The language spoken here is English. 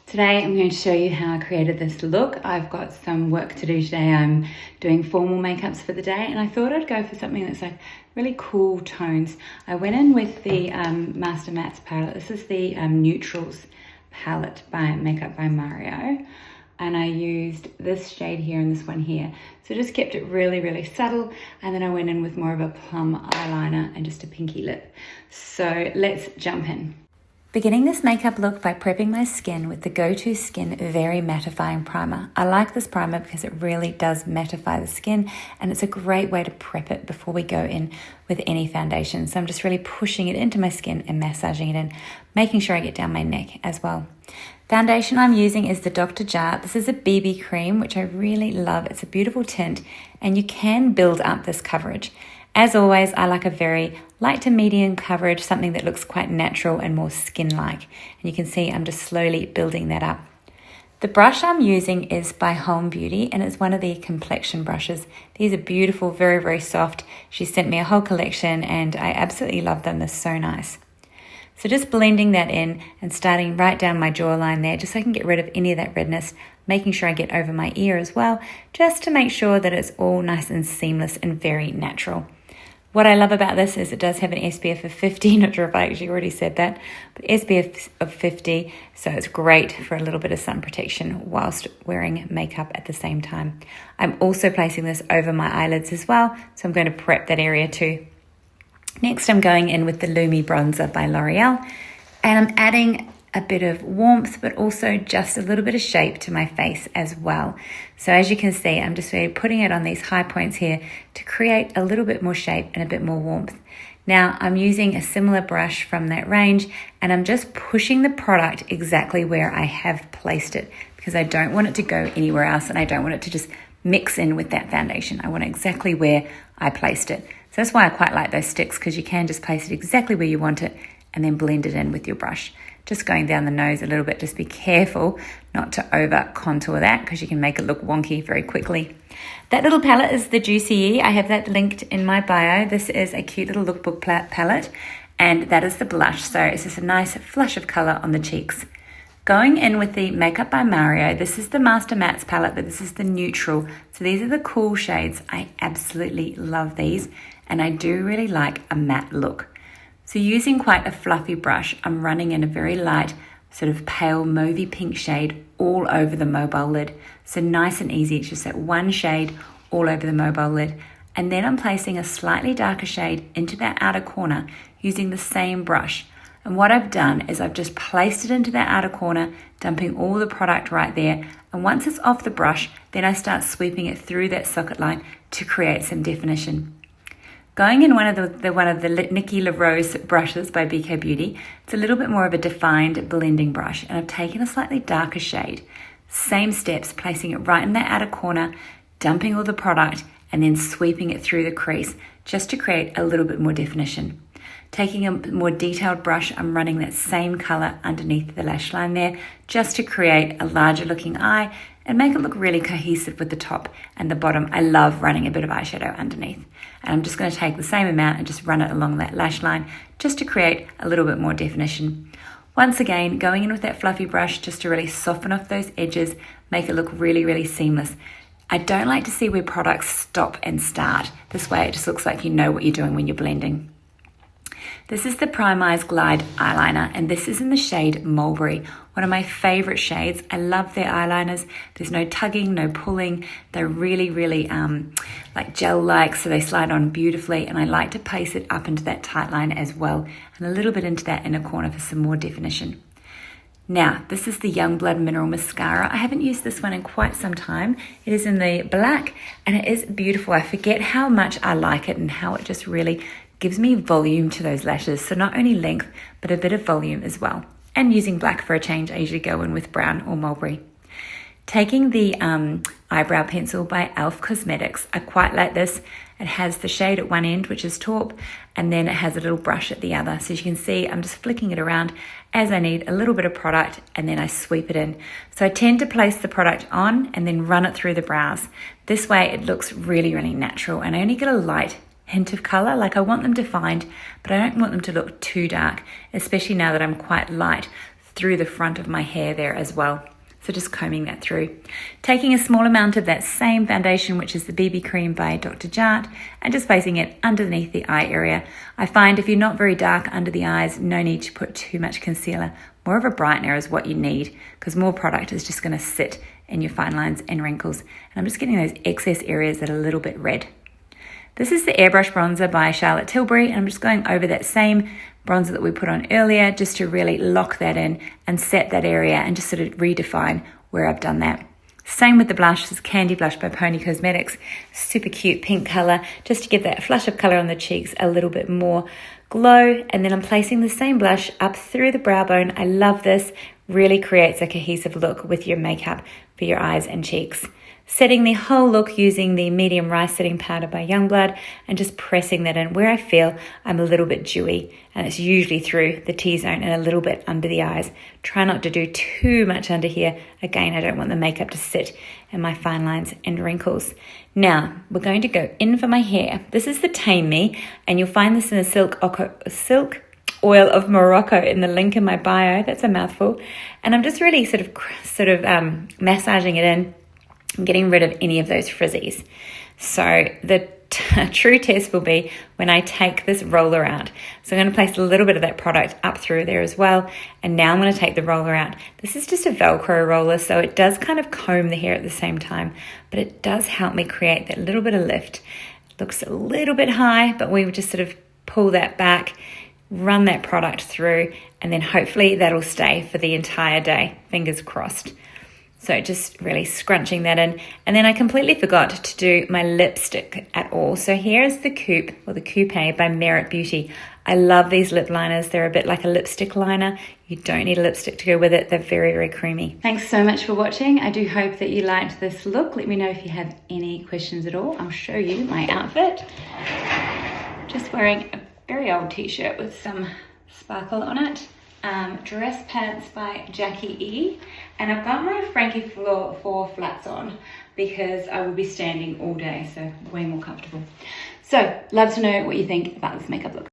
Today I'm going to show you how I created this look. I've got some work to do today. I'm doing formal makeups for the day and I thought I'd go for something that's like really cool tones. I went in with the Master Mattes palette. This is the Neutrals palette by Makeup by Mario. And I used this shade here and this one here. So just kept it really, really subtle. And then I went in with more of a plum eyeliner and just a pinky lip. So let's jump in. Beginning this makeup look by prepping my skin with the Go-To Skin Very Mattifying Primer. I like this primer because it really does mattify the skin and it's a great way to prep it before we go in with any foundation. So I'm just really pushing it into my skin and massaging it in, making sure I get down my neck as well. Foundation I'm using is the Dr.Jart. This is a BB cream, which I really love. It's a beautiful tint and you can build up this coverage. As always, I like a very light to medium coverage, something that looks quite natural and more skin-like. And you can see I'm just slowly building that up. The brush I'm using is by Home Beauty and it's one of the complexion brushes. These are beautiful, very, very soft. She sent me a whole collection and I absolutely love them. They're so nice. So just blending that in and starting right down my jawline there, just so I can get rid of any of that redness, making sure I get over my ear as well, just to make sure that it's all nice and seamless and very natural. What I love about this is it does have an SPF of 50, not sure if I actually already said that, but SPF of 50, so it's great for a little bit of sun protection whilst wearing makeup at the same time. I'm also placing this over my eyelids as well, so I'm going to prep that area too. Next, I'm going in with the Lumi bronzer by L'Oreal, and I'm adding a bit of warmth, but also just a little bit of shape to my face as well. So as you can see, I'm just really putting it on these high points here to create a little bit more shape and a bit more warmth. Now I'm using a similar brush from that range and I'm just pushing the product exactly where I have placed it because I don't want it to go anywhere else and I don't want it to just mix in with that foundation. I want it exactly where I placed it. So that's why I quite like those sticks, because you can just place it exactly where you want it and then blend it in with your brush. Just going down the nose a little bit, just be careful not to over contour that because you can make it look wonky very quickly. That little palette is the Joocyee. I have that linked in my bio. This is a cute little lookbook palette and that is the blush. So it's just a nice flush of color on the cheeks. Going in with the Makeup by Mario, this is the Master Mattes palette, but this is the neutral. So these are the cool shades. I absolutely love these and I do really like a matte look. So using quite a fluffy brush, I'm running in a very light, sort of pale mauvey pink shade all over the mobile lid. So nice and easy, it's just that one shade all over the mobile lid. And then I'm placing a slightly darker shade into that outer corner using the same brush. And what I've done is I've just placed it into that outer corner, dumping all the product right there. And once it's off the brush, then I start sweeping it through that socket line to create some definition. Going in one of the Nikki LaRose brushes by BK Beauty, it's a little bit more of a defined blending brush, and I've taken a slightly darker shade. Same steps, placing it right in that outer corner, dumping all the product, and then sweeping it through the crease just to create a little bit more definition. Taking a more detailed brush, I'm running that same color underneath the lash line there just to create a larger looking eye and make it look really cohesive with the top and the bottom. I love running a bit of eyeshadow underneath. And I'm just going to take the same amount and just run it along that lash line just to create a little bit more definition. Once again, going in with that fluffy brush just to really soften off those edges, make it look really, really seamless. I don't like to see where products stop and start. This way it just looks like you know what you're doing when you're blending. This is the PrimeEyes Glide eyeliner and this is in the shade Mulberry, one of my favorite shades. I love their eyeliners. There's no tugging, no pulling. They're really, really like gel-like, so they slide on beautifully, and I like to place it up into that tight line as well and a little bit into that inner corner for some more definition. Now, this is the Youngblood Mineral Mascara. I haven't used this one in quite some time. It is in the black and it is beautiful. I forget how much I like it and how it just really gives me volume to those lashes. So not only length, but a bit of volume as well. And using black for a change, I usually go in with brown or mulberry. Taking the eyebrow pencil by e.l.f. Cosmetics. I quite like this. It has the shade at one end, which is taupe, and then it has a little brush at the other. So as you can see, I'm just flicking it around as I need a little bit of product, and then I sweep it in. So I tend to place the product on and then run it through the brows. This way it looks really, really natural, and I only get a light hint of color. Like, I want them defined, but I don't want them to look too dark, especially now that I'm quite light through the front of my hair there as well. So just combing that through. Taking a small amount of that same foundation, which is the BB cream by Dr.Jart, and just placing it underneath the eye area. I find if you're not very dark under the eyes, no need to put too much concealer. More of a brightener is what you need, because more product is just going to sit in your fine lines and wrinkles. And I'm just getting those excess areas that are a little bit red. This is the Airbrush bronzer by Charlotte Tilbury, and I'm just going over that same bronzer that we put on earlier just to really lock that in and set that area and just sort of redefine where I've done that. Same with the blush. This is Candy Blush by PONi Cosmetics. Super cute pink color, just to give that flush of color on the cheeks a little bit more glow. And then I'm placing the same blush up through the brow bone. I love this. Really creates a cohesive look with your makeup for your eyes and cheeks. Setting the whole look using the medium rice setting powder by Youngblood and just pressing that in where I feel I'm a little bit dewy, and it's usually through the T-zone and a little bit under the eyes. Try not to do too much under here. Again, I don't want the makeup to sit in my fine lines and wrinkles. Now, we're going to go in for my hair. This is the Tame, and you'll find this in the silk oil of Morocco in the link in my bio. That's a mouthful. And I'm just really sort of massaging it in. I'm getting rid of any of those frizzies. So the true test will be when I take this roller out. So I'm going to place a little bit of that product up through there as well. And now I'm going to take the roller out. This is just a Velcro roller, so it does kind of comb the hair at the same time, but it does help me create that little bit of lift. It looks a little bit high, but we would just sort of pull that back, run that product through, and then hopefully that'll stay for the entire day. Fingers crossed. So just really scrunching that in. And then I completely forgot to do my lipstick at all. So here's the Coupé by Merit Beauty. I love these lip liners. They're a bit like a lipstick liner. You don't need a lipstick to go with it. They're very, very creamy. Thanks so much for watching. I do hope that you liked this look. Let me know if you have any questions at all. I'll show you my outfit. Just wearing a very old t-shirt with some sparkle on it. Dress pants by Joocyee, and I've got my Frankie 4 flats on because I will be standing all day, so way more comfortable. So, love to know what you think about this makeup look.